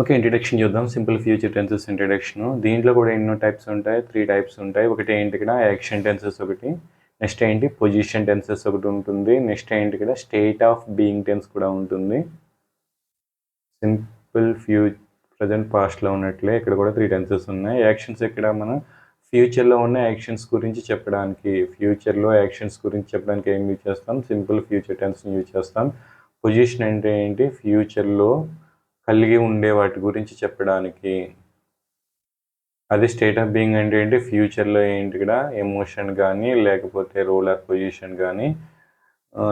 Okay. Introduction చూద్దాం. Simple future tenses introduction. దీంట్లో కూడా ఎన్నో టైప్స్ ఉంటాయి. 3 టైప్స్ ఉంటాయి. ఒకటి ఏంటి ఇక్కడ యాక్షన్ టెన్సెస్ ఒకటి. నెక్స్ట్ ఏంటి పొజిషన్ టెన్సెస్ ఒకటి ఉంటుంది. నెక్స్ట్ ఏంటి ఇక్కడ స్టేట్ ఆఫ్ బీయింగ్ టెన్స్ కూడా ఉంటుంది. సింపుల్ ప్రజెంట్ పాస్ట్లో ఉన్నట్లే ఇక్కడ కూడా 3 టెన్సెస్ ఉన్నాయి. యాక్షన్స్ ఇక్కడ మనం ఫ్యూచర్లో ఉన్న యాక్షన్స్ గురించి చెప్పడానికి ఫ్యూచర్లో యాక్షన్స్ గురించి చెప్పడానికి ఏం యూజ్ చేస్తాం? సింపుల్ ఫ్యూచర్ టెన్స్ని యూజ్ చేస్తాం. పొజిషన్ అంటే ఏంటి? ఫ్యూచర్లో కలిగి ఉండే వాటి గురించి చెప్పడానికి. అదే స్టేట్ ఆఫ్ బీయింగ్ అంటే ఏంటి? ఫ్యూచర్లో ఏంటి ఇక్కడ ఎమోషన్ కానీ లేకపోతే రోల్ ఆర్ పొజిషన్ కానీ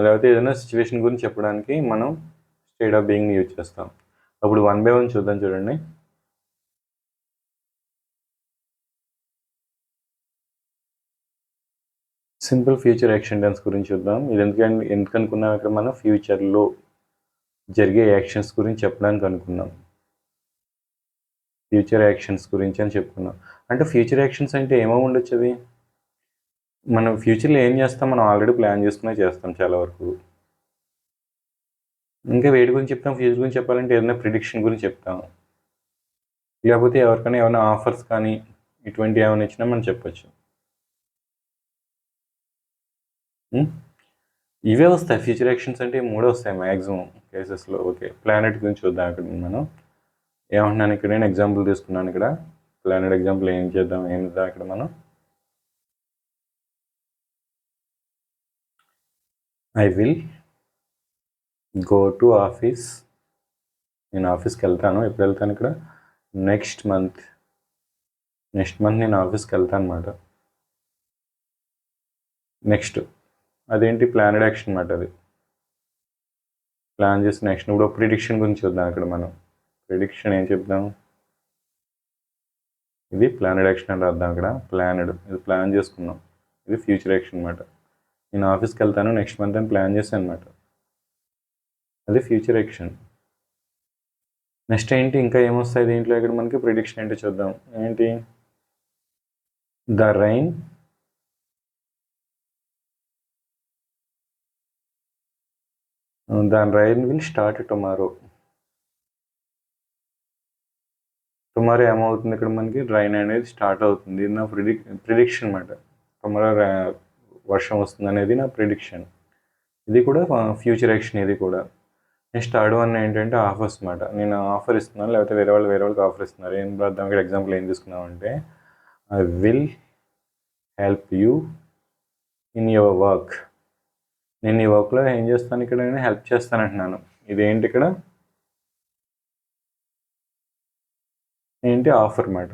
లేకపోతే ఏదైనా సిచ్యువేషన్ గురించి చెప్పడానికి మనం స్టేట్ ఆఫ్ బీయింగ్ని యూజ్ చేస్తాం. అప్పుడు 1 by 1 చూద్దాం చూడండి. సింపుల్ ఫ్యూచర్ యాక్షన్ టెన్స్ గురించి చూద్దాం. ఇది ఎందుకు అనుకున్నాం ఇక్కడ మనం ఫ్యూచర్లో జరిగే యాక్షన్స్ గురించి చెప్పడానికి అనుకున్నాం. ఫ్యూచర్ యాక్షన్స్ గురించి అని చెప్పుకున్నాం. అంటే ఫ్యూచర్ యాక్షన్స్ అంటే ఏమో ఉండొచ్చు అది. మనం ఫ్యూచర్లో ఏం చేస్తాం మనం ఆల్రెడీ ప్లాన్ చేసుకునే చేస్తాం చాలా వరకు. ఇంకా వేటి గురించి చెప్తాం? ఫ్యూచర్ గురించి చెప్పాలంటే ఏదైనా ప్రిడిక్షన్ గురించి చెప్తాం. లేకపోతే ఎవరికైనా ఏమైనా ఆఫర్స్ కానీ ఇటువంటి ఏమైనా ఇచ్చినా మనం చెప్పచ్చు. ఇవే వస్తాయి ఫ్యూచర్ యాక్షన్స్ అంటే 3 వస్తాయి మ్యాక్సిమం కేసెస్లో. ఓకే, ప్లానెట్ గురించి చూద్దాం ఇక్కడ మనం. ఏమంటున్నాను ఇక్కడ నేను ఎగ్జాంపుల్ తీసుకున్నాను. ఇక్కడ ప్లానెట్ ఎగ్జాంపుల్ ఏం చేద్దాం ఇక్కడ మనం I will go to office. నేను ఆఫీస్కి వెళ్తాను. ఎప్పుడు వెళ్తాను ఇక్కడ? నెక్స్ట్ మంత్ నేను ఆఫీస్కి వెళ్తాను అనమాట. నెక్స్ట్ అదేంటి? ప్లానెడ్ యాక్షన్ అనమాట. అది ప్లాన్ చేసిన యాక్షన్. ఇప్పుడు ప్రిడిక్షన్ గురించి చూద్దాం ఇక్కడ మనం. ప్రిడిక్షన్ ఏం చెప్దాం? ఇది ప్లానెడ్ యాక్షన్ అని రాద్దాం ఇక్కడ. ప్లానెడ్ ఇది ప్లాన్ చేసుకున్నాం. ఇది ఫ్యూచర్ యాక్షన్ అనమాట. నేను ఆఫీస్కి వెళ్తాను నెక్స్ట్ మంత్ అని ప్లాన్ చేశాను అనమాట. అది ఫ్యూచర్ యాక్షన్. నెక్స్ట్ ఏంటి? ఇంకా ఏమొస్తాయి దీంట్లో ఇక్కడ మనకి? ప్రిడిక్షన్ ఏంటో చూద్దాం. ఏంటి? The rain will start tomorrow. Tomorrow ఏమవుతుంది ఇక్కడ మనకి? రైన్ అనేది స్టార్ట్ అవుతుంది. ఇది నా ప్రిడిక్షన్ అనమాట. టుమారో వర్షం వస్తుంది అనేది నా ప్రిడిక్షన్. ఇది కూడా ఫ్యూచర్ యాక్షన్. ఇది కూడా. నెక్స్ట్ థర్డ్ వన్ ఏంటంటే ఆఫర్స్ అనమాట. నేను ఆఫర్ ఇస్తున్నాను లేకపోతే వేరే వాళ్ళకి ఆఫర్ ఇస్తున్నారు. ఏం రాద్దాం ఇక్కడ? ఎగ్జాంపుల్ ఏం తీసుకున్నామంటే I will help you in your work. నేను ఈ వర్క్లో ఏం చేస్తాను ఇక్కడ? నేను హెల్ప్ చేస్తాను అంటున్నాను. ఇదేంటి ఇక్కడ? ఏంటి? ఆఫర్ అన్నమాట.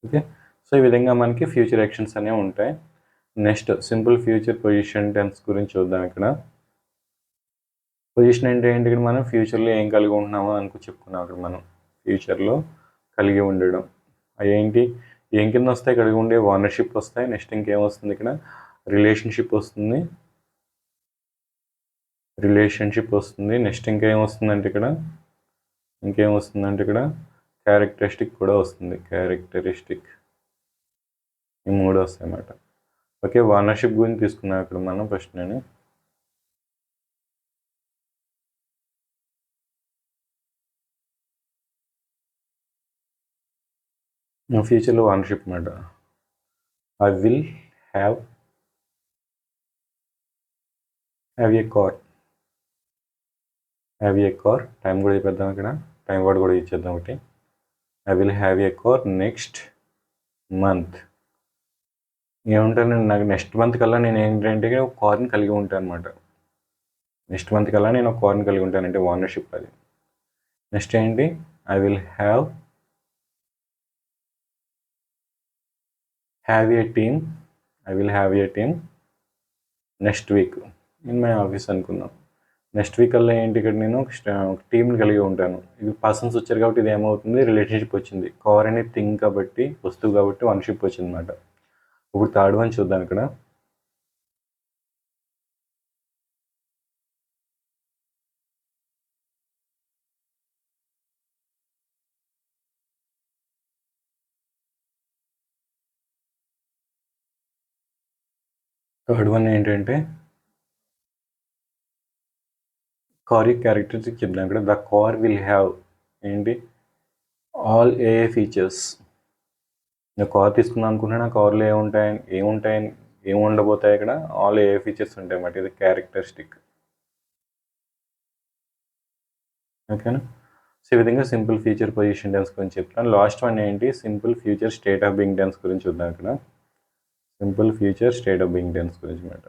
ఓకే, సో ఈ విధంగా మనకి ఫ్యూచర్ యాక్షన్స్ అనేవి ఉంటాయి. Next simple future position tense గురించి చూద్దాం ఇక్కడ. పొజిషన్ అంటే ఏంటి? ఇక్కడ మనం ఫ్యూచర్లో ఏం కలిగి ఉంటున్నామో చెప్పుకున్నాం ఇక్కడ మనం. ఫ్యూచర్లో కలిగి ఉండడం అదేంటి? ఏం కింద వస్తాయి? కలిగి ఉండే ఓనర్షిప్ వస్తాయి. నెక్స్ట్ ఇంకేం వస్తుంది ఇక్కడ? రిలేషన్షిప్ వస్తుంది. నెక్స్ట్ ఇంకేం వస్తుందంటే ఇక్కడ క్యారెక్టరిస్టిక్ కూడా వస్తుంది. క్యారెక్టరిస్టిక్. ఈ 3 వస్తాయి అన్నమాట. ఓకే, ఓనర్షిప్ గురించి తీసుకున్నాం ఇక్కడ మనం. ఫస్ట్ నేను ఫ్యూచర్లో ఓనర్షిప్ అన్నమాట. I will have a car. Time కూడా చెప్పేద్దాం ఇక్కడ. టైం వర్డ్ కూడా ఇచ్చేద్దాం ఒకటి. I will have a car next month. ఏముంటాను నాకు నెక్స్ట్ మంత్ కల్లా నేను ఏంటంటే ఒక కార్ని కలిగి ఉంటాను అనమాట. నెక్స్ట్ మంత్ కల్లా నేను ఒక కార్ని కలిగి ఉంటానంటే ఓనర్షిప్ అది. నెక్స్ట్ ఏంటి? I will have A team next week in my office అనుకుందాం. నెక్స్ట్ వీక్ కల్లా ఏంటి? ఇక్కడ నేను ఒక టీంని కలిగి ఉంటాను. ఇది పర్సన్స్ వచ్చారు కాబట్టి ఇది ఏమవుతుంది? రిలేషన్షిప్ వచ్చింది. కార్ అనేది థింగ్ కాబట్టి, వస్తువు కాబట్టి ఓనర్షిప్ వచ్చింది అనమాట. ఇప్పుడు థర్డ్ వన్ చూద్దాం ఇక్కడ. థర్డ్ వన్ ఏంటంటే కార్ యొక్క క్యారెక్టరిస్టిక్ చెప్తాను ఇక్కడ. ద కార్ విల్ హ్యావ్ ఏంటి ఆల్ ఏ ఫీచర్స్. నేను కార్ తీసుకుందాం అనుకుంటున్నా, కార్లో ఏమి ఉండబోతాయి ఇక్కడ, ఆల్ ఏ ఫీచర్స్ ఉంటాయి అన్నమాట. ఇది క్యారెక్టరిస్టిక్. ఓకేనా. సో ఈ విధంగా సింపుల్ ఫ్యూచర్ పొజిషన్ టెన్స్ గురించి చెప్తాను. లాస్ట్ వన్ ఏంటి, simple future state of being tense గురించి చూద్దాం ఇక్కడ. Simple future state of being tense గురించి మాట.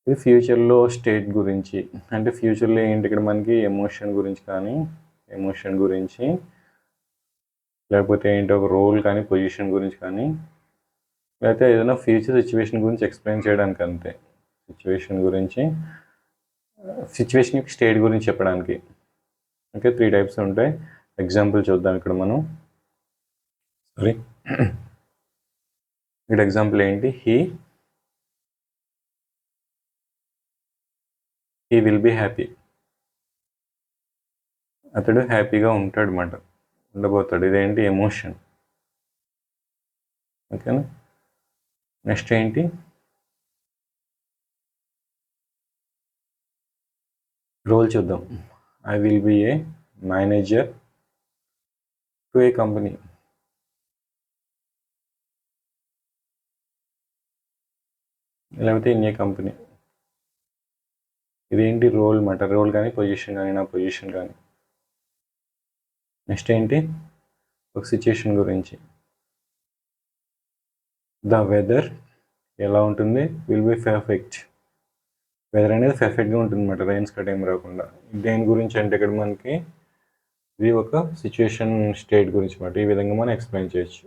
ఇది ఫ్యూచర్లో స్టేట్ గురించి, అంటే ఫ్యూచర్లో ఏంటి ఇక్కడ మనకి ఎమోషన్ గురించి లేకపోతే ఏంటి ఒక రోల్ కానీ పొజిషన్ గురించి కానీ, లేకపోతే ఏదైనా ఫ్యూచర్ సిచ్యువేషన్ గురించి ఎక్స్ప్లెయిన్ చేయడానికి అంతే. సిచ్యువేషన్ స్టేట్ గురించి చెప్పడానికి. ఓకే, 3 టైప్స్ ఉంటాయి. ఎగ్జాంపుల్ చూద్దాం ఇక్కడ మనం. ఇక్కడ ఎగ్జాంపుల్ ఏంటి, హీ విల్ బీ హ్యాపీ. అతడు హ్యాపీగా ఉంటాడు అన్నమాట, ఉండబోతాడు. ఇదేంటి ఎమోషన్. ఓకేనా. నెక్స్ట్ ఏంటి, రోల్ చూద్దాం. I will be a manager to a company. లేకపోతే ఇన్ ఏ కంపెనీ. ఇదేంటి రోల్ మాట, రోల్ కానీ పొజిషన్ కానీ, నా పొజిషన్ కానీ. నెక్స్ట్ ఏంటి, ఒక సిచ్యుయేషన్ గురించి. ద వెదర్ ఎలా ఉంటుంది, విల్ బి పర్ఫెక్ట్. వెదర్ అనేది పర్ఫెక్ట్గా ఉంటుంది అన్నమాట, రైన్స్ కట్ ఏం రాకుండా. దేని గురించి అంటే ఇక్కడ మనకి ఇది ఒక సిచ్యుయేషన్ స్టేట్ గురించి అన్నమాట. ఈ విధంగా మనం ఎక్స్ప్లెయిన్ చేయొచ్చు.